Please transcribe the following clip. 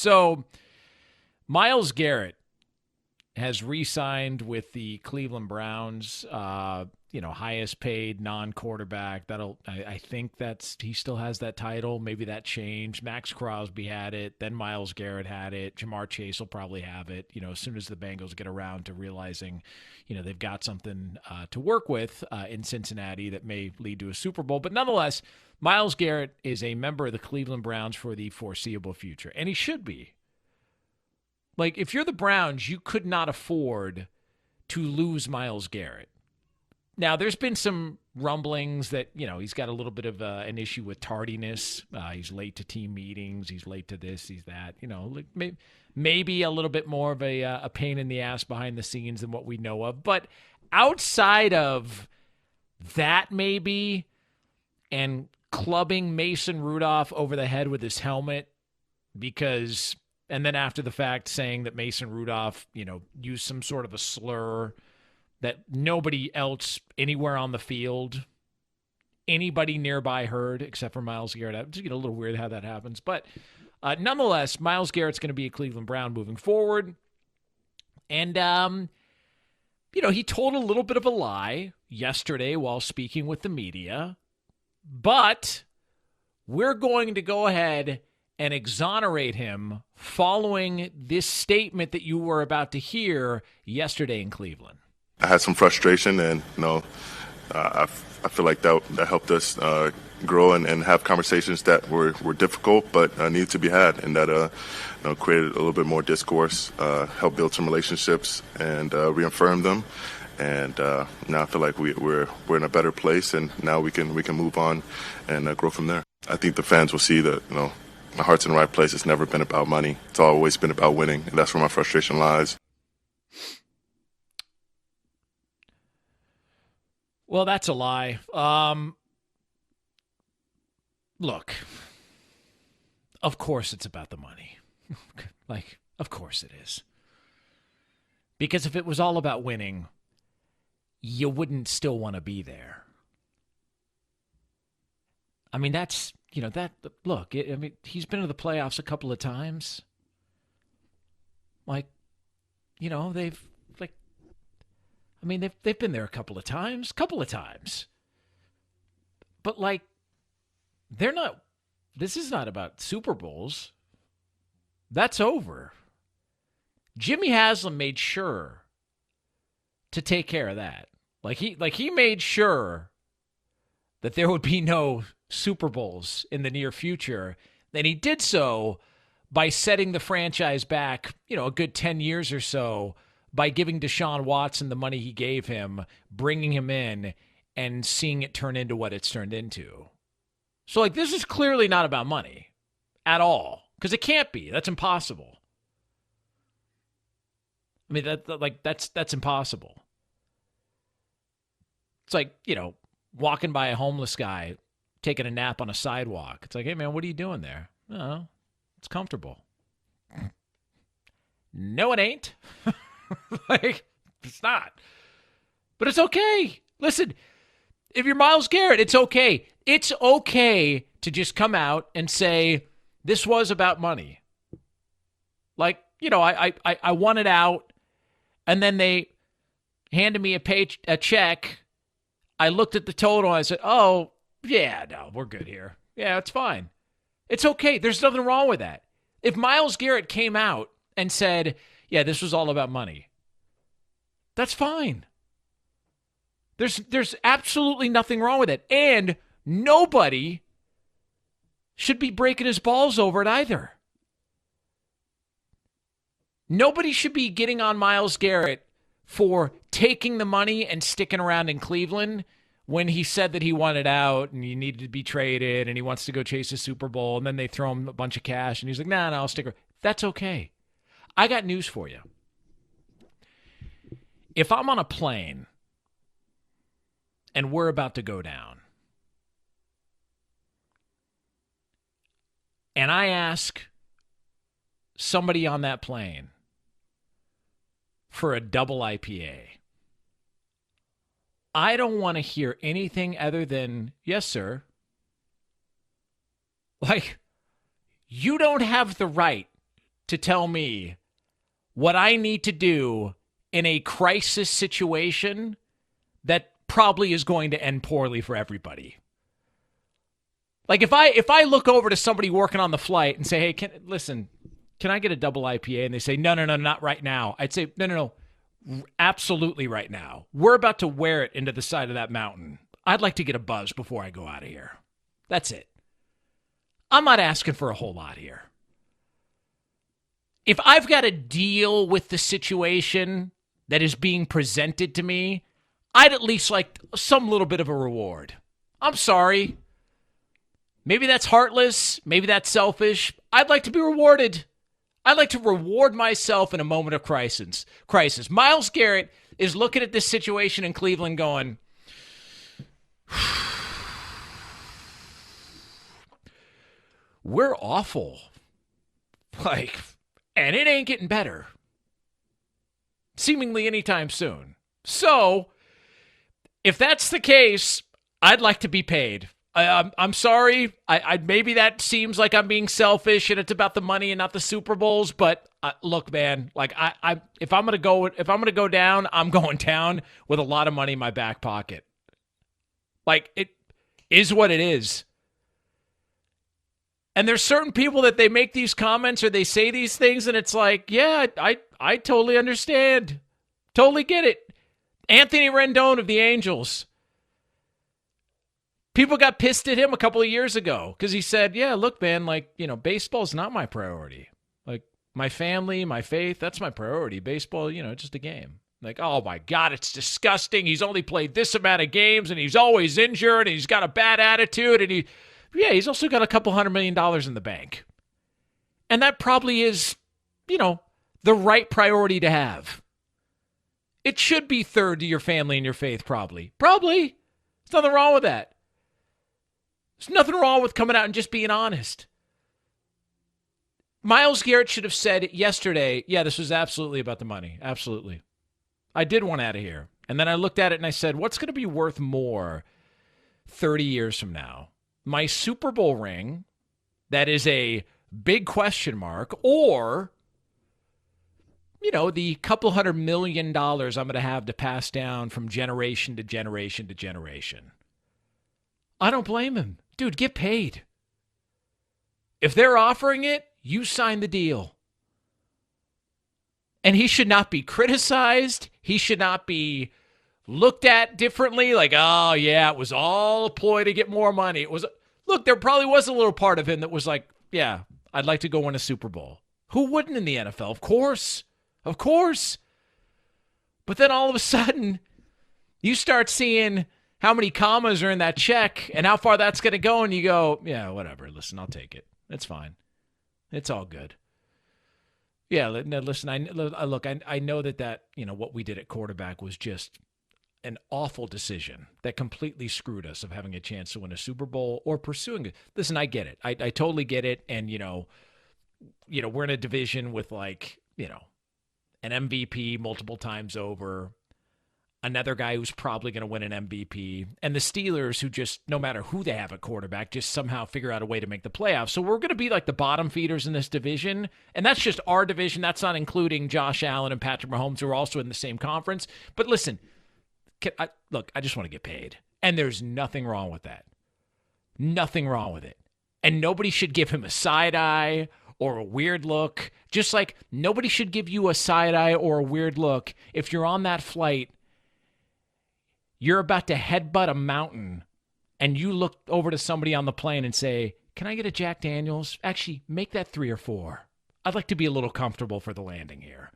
So Myles Garrett has re-signed with the Cleveland Browns, highest paid non-quarterback. I think he still has that title. Maybe that changed. Max Crosby had it. Then Myles Garrett had it. Jamar Chase will probably have it, as soon as the Bengals get around to realizing, they've got something to work with in Cincinnati that may lead to a Super Bowl. But nonetheless, Myles Garrett is a member of the Cleveland Browns for the foreseeable future, and he should be. Like, if you're the Browns, you could not afford to lose Myles Garrett. Now, there's been some rumblings that, he's got a little bit of an issue with tardiness. He's late to team meetings. He's late to this, he's that. Maybe a little bit more of a pain in the ass behind the scenes than what we know of. But outside of that, maybe, and clubbing Mason Rudolph over the head with his helmet because... And then after the fact, saying that Mason Rudolph, used some sort of a slur that nobody else anywhere on the field, anybody nearby heard, except for Myles Garrett. It's a little weird how that happens. But nonetheless, Myles Garrett's going to be a Cleveland Brown moving forward. And, he told a little bit of a lie yesterday while speaking with the media. But we're going to go ahead and exonerate him following this statement that you were about to hear yesterday in Cleveland. I had some frustration, and I feel like that helped us grow and have conversations that were difficult but needed to be had, and that created a little bit more discourse, helped build some relationships, and reaffirm them. And now I feel like we're in a better place, and now we can move on and grow from there. I think the fans will see that my heart's in the right place. It's never been about money. It's always been about winning, and that's where my frustration lies. Well, that's a lie. Look, of course it's about the money. Of course it is. Because if it was all about winning, you wouldn't still want to be there. I mean, that's... he's been to the playoffs a couple of times. They've been there a couple of times. But, they're not, this is not about Super Bowls. That's over. Jimmy Haslam made sure to take care of that. He made sure that there would be no Super Bowls in the near future. And he did so by setting the franchise back, a good 10 years or so by giving Deshaun Watson the money he gave him, bringing him in, and seeing it turn into what it's turned into. So, this is clearly not about money at all, because it can't be. That's impossible. I mean, that's impossible. It's like, walking by a homeless guy taking a nap on a sidewalk. It's like, hey, man, what are you doing there? Oh, it's comfortable. No, it ain't. It's not. But it's okay. Listen, if you're Myles Garrett, it's okay. It's okay to just come out and say, this was about money. I wanted out, and then they handed me a check. I looked at the total, and I said, oh, yeah, no, we're good here. Yeah, it's fine. It's okay. There's nothing wrong with that. If Myles Garrett came out and said, yeah, this was all about money, that's fine. There's absolutely nothing wrong with it. And nobody should be breaking his balls over it either. Nobody should be getting on Myles Garrett for taking the money and sticking around in Cleveland when he said that he wanted out and he needed to be traded and he wants to go chase a Super Bowl, and then they throw him a bunch of cash and he's like, nah, I'll stick around. That's okay. I got news for you. If I'm on a plane and we're about to go down, and I ask somebody on that plane for a double IPA, I don't want to hear anything other than, yes, sir. You don't have the right to tell me what I need to do in a crisis situation that probably is going to end poorly for everybody. Like if I look over to somebody working on the flight and say, hey, can I get a double IPA? And they say, no, not right now. I'd say, no, absolutely right now. We're about to wear it into the side of that mountain. I'd like to get a buzz before I go out of here. That's it. I'm not asking for a whole lot here. If I've got to deal with the situation that is being presented to me, I'd at least like some little bit of a reward. I'm sorry. Maybe that's heartless. Maybe that's selfish. I'd like to be rewarded. I'd like to reward myself in a moment of crisis. Myles Garrett is looking at this situation in Cleveland going, we're awful. And it ain't getting better. Seemingly anytime soon. So, if that's the case, I'd like to be paid. I'm sorry. I maybe that seems like I'm being selfish and it's about the money and not the Super Bowls. But look, man, if I'm gonna go down, I'm going down with a lot of money in my back pocket. It is what it is. And there's certain people that they make these comments or they say these things, and it's like, yeah, I totally understand, totally get it. Anthony Rendon of the Angels. People got pissed at him a couple of years ago because he said, yeah, look, man, baseball's not my priority. My family, my faith, that's my priority. Baseball, just a game. Oh, my God, it's disgusting. He's only played this amount of games, and he's always injured, and he's got a bad attitude, and he's also got a couple $100 million in the bank. And that probably is, the right priority to have. It should be third to your family and your faith, probably. Probably. There's nothing wrong with that. There's nothing wrong with coming out and just being honest. Myles Garrett should have said yesterday, yeah, this was absolutely about the money. Absolutely. I did want out of here. And then I looked at it and I said, what's going to be worth more 30 years from now? My Super Bowl ring, that is a big question mark, or, the couple $100 million I'm going to have to pass down from generation to generation to generation. I don't blame him. Dude, get paid. If they're offering it, you sign the deal. And he should not be criticized. He should not be looked at differently. Oh, yeah, it was all a ploy to get more money. Look, there probably was a little part of him that was like, yeah, I'd like to go win a Super Bowl. Who wouldn't in the NFL? Of course. Of course. But then all of a sudden, you start seeing how many commas are in that check and how far that's going to go, and you go, yeah, whatever. Listen, I'll take it. It's fine. It's all good. Yeah, listen, I know that what we did at quarterback was just an awful decision that completely screwed us of having a chance to win a Super Bowl or pursuing it. Listen, I get it. I totally get it. And, we're in a division with an MVP multiple times over, another guy who's probably going to win an MVP, and the Steelers who just, no matter who they have at quarterback, just somehow figure out a way to make the playoffs. So we're going to be like the bottom feeders in this division, and that's just our division. That's not including Josh Allen and Patrick Mahomes, who are also in the same conference. But listen, I just want to get paid, and there's nothing wrong with that. Nothing wrong with it. And nobody should give him a side eye or a weird look, just like nobody should give you a side eye or a weird look if you're on that flight. You're about to headbutt a mountain, and you look over to somebody on the plane and say, can I get a Jack Daniels? Actually, make that 3 or 4. I'd like to be a little comfortable for the landing here.